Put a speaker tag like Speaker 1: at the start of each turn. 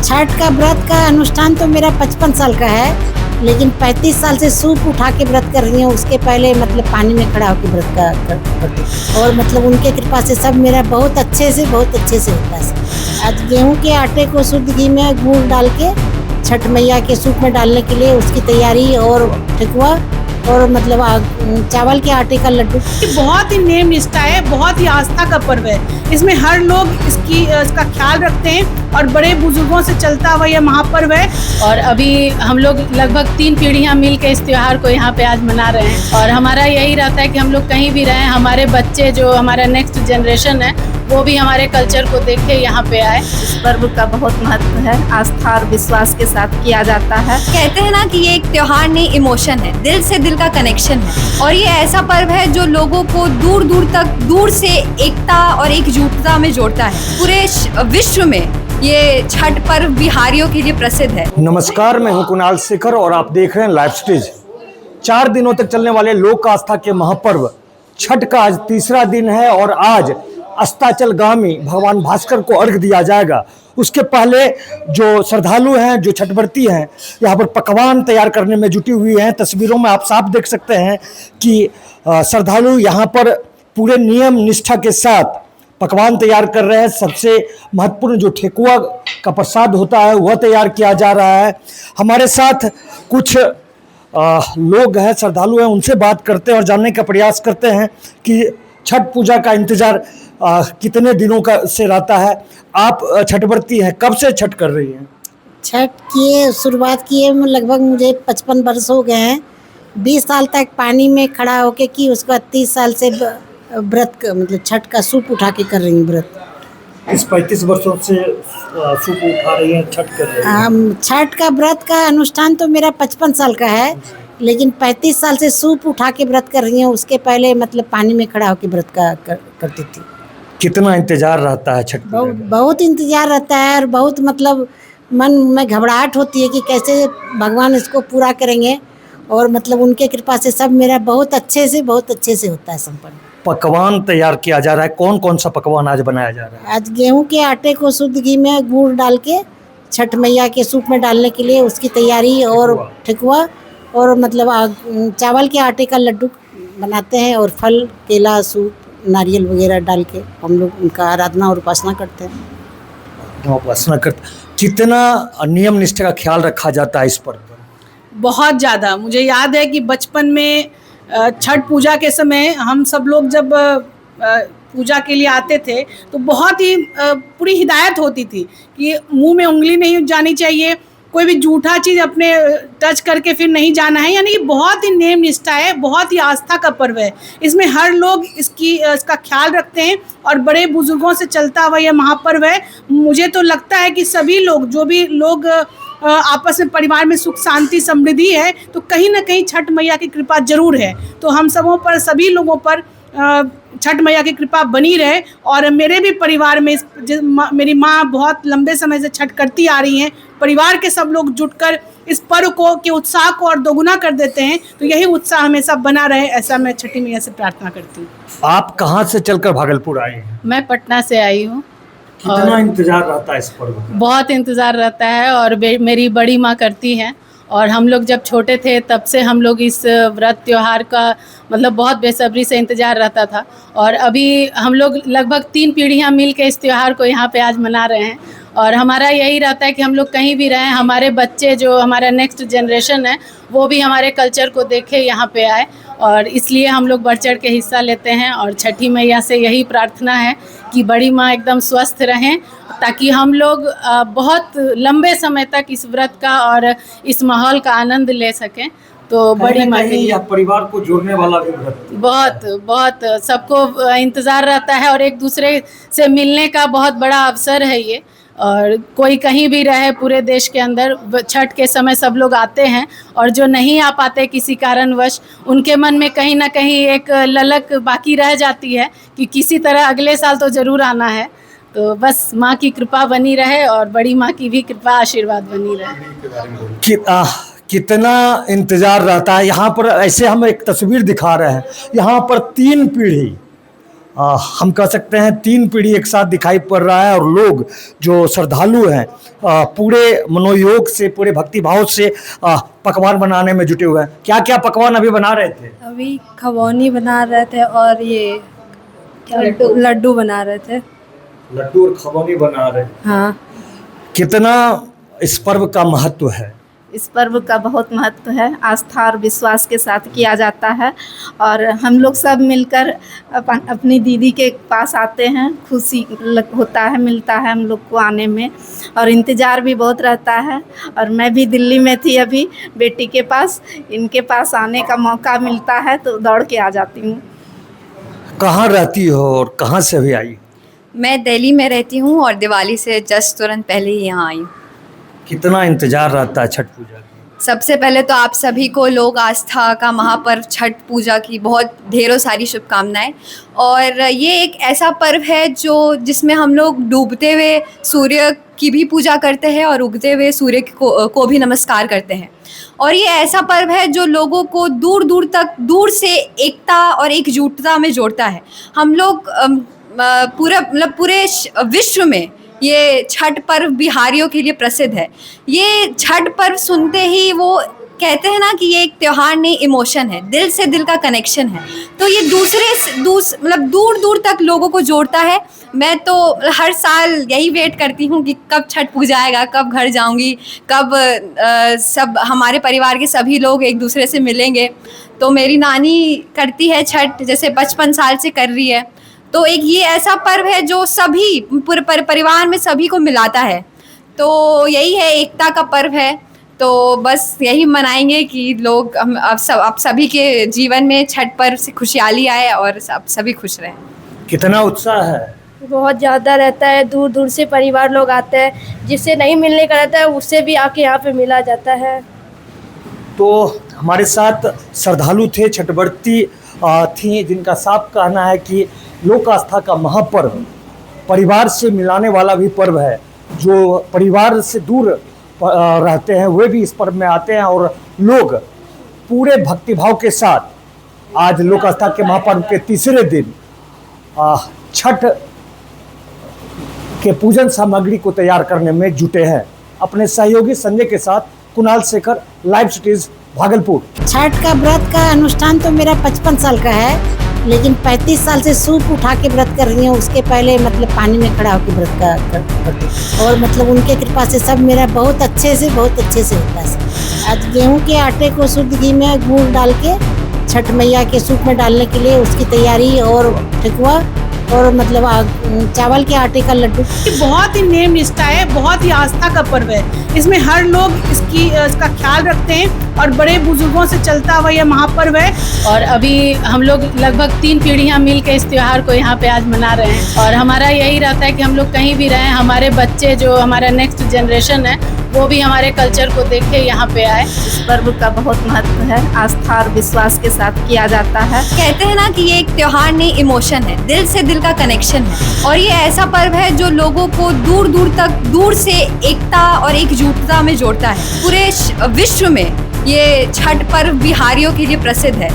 Speaker 1: छठ का व्रत का अनुष्ठान तो मेरा 55 साल का है, लेकिन 35 साल से सूप उठा के व्रत कर रही हूँ। उसके पहले मतलब पानी में खड़ा होकर व्रत का करती हूँ और मतलब उनके कृपा से सब मेरा बहुत अच्छे से होता है। आज गेहूं के आटे को शुद्ध घी में गुड़ डाल के छठ मैया के सूप में डालने के लिए उसकी तैयारी और ठेकुआ और मतलब चावल के आटे का लड्डू।
Speaker 2: बहुत ही नेम निष्ठा है, बहुत ही आस्था का पर्व है। इसमें हर लोग इसका ख्याल रखते हैं और बड़े बुजुर्गों से चलता हुआ यह महापर्व है।
Speaker 3: और अभी हम लोग लगभग 3 पीढ़ियां मिल के इस त्योहार को यहाँ पे आज मना रहे हैं और हमारा यही रहता है कि हम लोग कहीं भी रहें, हमारे बच्चे जो हमारा नेक्स्ट जनरेशन है वो भी हमारे कल्चर को देखे यहाँ पे आए।
Speaker 4: इस पर्व का बहुत महत्व है, आस्था और विश्वास के साथ किया जाता है।
Speaker 5: कहते हैं ना कि ये एक त्योहार नहीं, इमोशन है, दिल से दिल का कनेक्शन है और ये ऐसा पर्व है जो लोगों को दूर दूर तक दूर से एकता और एकजुटता में जोड़ता है। पूरे विश्व में ये छठ पर्व बिहारियों के लिए प्रसिद्ध है।
Speaker 6: नमस्कार, मैं हूं कुणाल शेखर और आप देख रहे हैं लाइव स्टेज। 4 दिनों तक चलने वाले लोक आस्था के महापर्व छठ का आज तीसरा दिन है और आज अस्ताचलगामी भगवान भास्कर को अर्घ दिया जाएगा। उसके पहले जो श्रद्धालु हैं, जो छठव्रती हैं, यहाँ पर पकवान तैयार करने में जुटी हुई हैं। तस्वीरों में आप साफ देख सकते हैं कि श्रद्धालु यहाँ पर पूरे नियम निष्ठा के साथ पकवान तैयार कर रहे हैं। सबसे महत्वपूर्ण जो ठेकुआ का प्रसाद होता है वह तैयार किया जा रहा है। हमारे साथ कुछ लोग हैं, श्रद्धालु हैं, उनसे बात करते हैं और जानने का प्रयास करते हैं कि छठ पूजा का इंतजार कितने दिनों का से रहता है। आप छठव्रती हैं, कब से छठ कर रही हैं?
Speaker 1: छठ की शुरुआत किए लगभग मुझे 55 वर्ष हो गए हैं। 20 साल तक पानी में खड़ा होके की, उसके बाद 30 साल से व्रत मतलब छठ का सूप उठा के कर रही हूँ व्रत।
Speaker 6: इस 35 वर्षों से सूप उठा रही हैं, छठ कर रही हैं।
Speaker 1: छठ का व्रत का अनुष्ठान तो मेरा 55 साल का है, लेकिन 35 साल से सूप उठा के व्रत कर रही हूँ। उसके पहले मतलब पानी में खड़ा होकर व्रत का करती थी।
Speaker 6: कितना इंतजार रहता है छठ?
Speaker 1: बहुत इंतजार रहता है और बहुत मतलब मन में घबराहट होती है कि कैसे भगवान इसको पूरा करेंगे और मतलब उनके कृपा से सब मेरा बहुत अच्छे से होता है संपन्न।
Speaker 6: पकवान तैयार किया जा रहा है, कौन कौन सा पकवान आज बनाया जा रहा है?
Speaker 1: आज गेहूं के आटे को शुद्ध घी में गुड़ डाल के छठ मैया के सूप में डालने के लिए उसकी तैयारी और ठेकुआ और मतलब चावल के आटे का लड्डू बनाते हैं और फल, केला, सूप, नारियल वगैरह डाल के हम लोग उनका आराधना और उपासना करते हैं।
Speaker 6: उपासना करते। कितना नियम निष्ठा का ख्याल रखा जाता है इस पर? बहुत
Speaker 2: ज़्यादा। मुझे याद है कि बचपन में छठ पूजा के समय हम सब लोग जब पूजा के लिए आते थे तो बहुत ही पूरी हिदायत होती थी कि मुंह में उंगली नहीं जानी चाहिए, कोई भी जूठा चीज़ अपने टच करके फिर नहीं जाना है। यानी कि बहुत ही नेम निष्ठा है, बहुत ही आस्था का पर्व है। इसमें हर लोग इसका ख्याल रखते हैं और बड़े बुजुर्गों से चलता हुआ यह महापर्व है। मुझे तो लगता है कि सभी लोग जो भी लोग आपस में परिवार में सुख शांति समृद्धि है तो कहीं ना कहीं छठ मैया की कृपा जरूर है। तो हम सबों पर, सभी लोगों पर छठ मैया की कृपा बनी रहे। और मेरे भी परिवार में मेरी माँ बहुत लंबे समय से छठ करती आ रही हैं। परिवार के सब लोग जुटकर इस पर्व को के उत्साह को और दोगुना कर देते हैं। तो यही उत्साह हमेशा बना रहे, ऐसा मैं छठी मैया से प्रार्थना करती हूँ।
Speaker 6: आप कहाँ से चलकर भागलपुर आए हैं?
Speaker 3: मैं पटना से आई हूँ।
Speaker 6: कितना इंतजार रहता है इस पर्व का?
Speaker 3: बहुत इंतज़ार रहता है और मेरी बड़ी माँ करती हैं और हम लोग जब छोटे थे तब से हम लोग इस व्रत त्योहार का मतलब बहुत बेसब्री से इंतज़ार रहता था। और अभी हम लोग लगभग 3 पीढ़ियां मिल के इस त्योहार को यहाँ पे आज मना रहे हैं और हमारा यही रहता है कि हम लोग कहीं भी रहें, हमारे बच्चे जो हमारा नेक्स्ट जनरेशन है वो भी हमारे कल्चर को देखे, यहाँ पे आए। और इसलिए हम लोग बढ़ चढ़ के हिस्सा लेते हैं और छठी मैया से यही प्रार्थना है कि बड़ी माँ एकदम स्वस्थ रहें ताकि हम लोग बहुत लंबे समय तक इस व्रत का और इस माहौल का आनंद ले सकें। तो बड़ी माँ
Speaker 6: या परिवार को जोड़ने वाला भी व्रत
Speaker 3: बहुत सबको इंतज़ार रहता है और एक दूसरे से मिलने का बहुत बड़ा अवसर है ये। और कोई कहीं भी रहे पूरे देश के अंदर, छठ के समय सब लोग आते हैं और जो नहीं आ पाते किसी कारणवश, उनके मन में कहीं ना कहीं एक ललक बाकी रह जाती है कि किसी तरह अगले साल तो ज़रूर आना है। तो बस माँ की कृपा बनी रहे और बड़ी माँ की भी कृपा आशीर्वाद बनी रहे।
Speaker 6: कितना इंतज़ार रहता है यहाँ पर? ऐसे हम एक तस्वीर दिखा रहे हैं, यहाँ पर 3 पीढ़ी हम कह सकते हैं 3 पीढ़ी एक साथ दिखाई पड़ रहा है और लोग जो श्रद्धालु हैं पूरे मनोयोग से, पूरे भक्ति भाव से पकवान बनाने में जुटे हुए हैं। क्या क्या पकवान अभी बना रहे थे?
Speaker 4: अभी खवौनी बना रहे थे और ये लड्डू बना रहे थे।
Speaker 6: लड्डू और खवौनी बना रहे हैं।
Speaker 4: हाँ,
Speaker 6: कितना इस पर्व का महत्व है?
Speaker 4: इस पर्व का बहुत महत्व है। आस्था और विश्वास के साथ किया जाता है और हम लोग सब मिलकर अपनी दीदी के पास आते हैं। खुशी होता है, मिलता है हम लोग को आने में और इंतज़ार भी बहुत रहता है। और मैं भी दिल्ली में थी अभी बेटी के पास, इनके पास आने का मौका मिलता है तो दौड़ के आ जाती हूँ।
Speaker 6: कहाँ रहती हो और कहाँ से अभी आई?
Speaker 5: मैं दिल्ली में रहती हूँ और दिवाली से जस्ट तुरंत पहले ही यहाँ आई हूँ।
Speaker 6: कितना इंतजार रहता है छठ पूजा की?
Speaker 5: सबसे पहले तो आप सभी को लोक आस्था का महापर्व छठ पूजा की बहुत ढेरों सारी शुभकामनाएं। और ये एक ऐसा पर्व है जिसमें हम लोग डूबते हुए सूर्य की भी पूजा करते हैं और उगते हुए सूर्य को भी नमस्कार करते हैं। और ये ऐसा पर्व है जो लोगों को दूर दूर से एकता और एकजुटता में जोड़ता है। हम लोग पूरे विश्व में ये छठ पर्व बिहारियों के लिए प्रसिद्ध है। ये छठ पर्व सुनते ही वो कहते हैं ना कि ये एक त्योहार नहीं, इमोशन है, दिल से दिल का कनेक्शन है। तो ये दूर दूर तक लोगों को जोड़ता है। मैं तो हर साल यही वेट करती हूँ कि कब छठ पूजा आएगा, कब घर जाऊँगी, कब सब हमारे परिवार के सभी लोग एक दूसरे से मिलेंगे। तो मेरी नानी करती है छठ, जैसे 55 साल से कर रही है। तो एक ये ऐसा पर्व है जो सभी पूरे परिवार में सभी को मिलाता है। तो यही है, एकता का पर्व है। तो बस यही मनाएंगे कि लोग अब सभी के जीवन में छठ पर्व से खुशहाली आए और सभी खुश रहें।
Speaker 6: कितना उत्साह है?
Speaker 7: बहुत ज़्यादा रहता है। दूर दूर से परिवार लोग आते हैं, जिससे नहीं मिलने का रहता है उससे भी आके यहाँ पे मिला जाता है।
Speaker 6: तो हमारे साथ श्रद्धालु थे, छठव्रती थी, जिनका साफ कहना है कि लोक आस्था का महापर्व, परिवार से मिलाने वाला भी पर्व है। जो परिवार से दूर रहते हैं वे भी इस पर्व में आते हैं और लोग पूरे भक्तिभाव के साथ आज लोक आस्था के महापर्व के तीसरे दिन छठ के पूजन सामग्री को तैयार करने में जुटे हैं। अपने सहयोगी संजय के साथ कुणाल शेखर, लाइव सिटीज, भागलपुर।
Speaker 1: छठ का व्रत का अनुष्ठान तो मेरा 55 साल का है, लेकिन 35 साल से सूप उठा के व्रत कर रही हूँ। उसके पहले मतलब पानी में खड़ा होकर व्रत करती और मतलब उनके कृपा से सब मेरा बहुत अच्छे से होता है। आज गेहूं के आटे को शुद्ध घी में गुड़ डाल के छठ मैया के सूप में डालने के लिए उसकी तैयारी और ठेकुआ और मतलब चावल के आटे का लड्डू।
Speaker 2: बहुत ही नेम निष्ठा है, बहुत ही आस्था का पर्व है। इसमें हर लोग इसका ख्याल रखते हैं और बड़े बुजुर्गों से चलता हुआ यह महापर्व है।
Speaker 3: और अभी हम लोग लगभग 3 पीढ़ियां मिल के इस त्योहार को यहाँ पे आज मना रहे हैं। और हमारा यही रहता है कि हम लोग कहीं भी रहें, हमारे बच्चे जो हमारा नेक्स्ट जनरेशन है वो भी हमारे कल्चर को देख के यहाँ पे आए।
Speaker 4: इस पर्व का बहुत महत्व है। आस्था और विश्वास के साथ किया जाता है।
Speaker 5: कहते हैं ना कि ये एक त्योहार नहीं, इमोशन है, दिल से दिल का कनेक्शन है। और ये ऐसा पर्व है जो लोगों को दूर से एकता और एकजुटता में जोड़ता है। पूरे विश्व में ये छठ पर्व बिहारियों के लिए प्रसिद्ध है।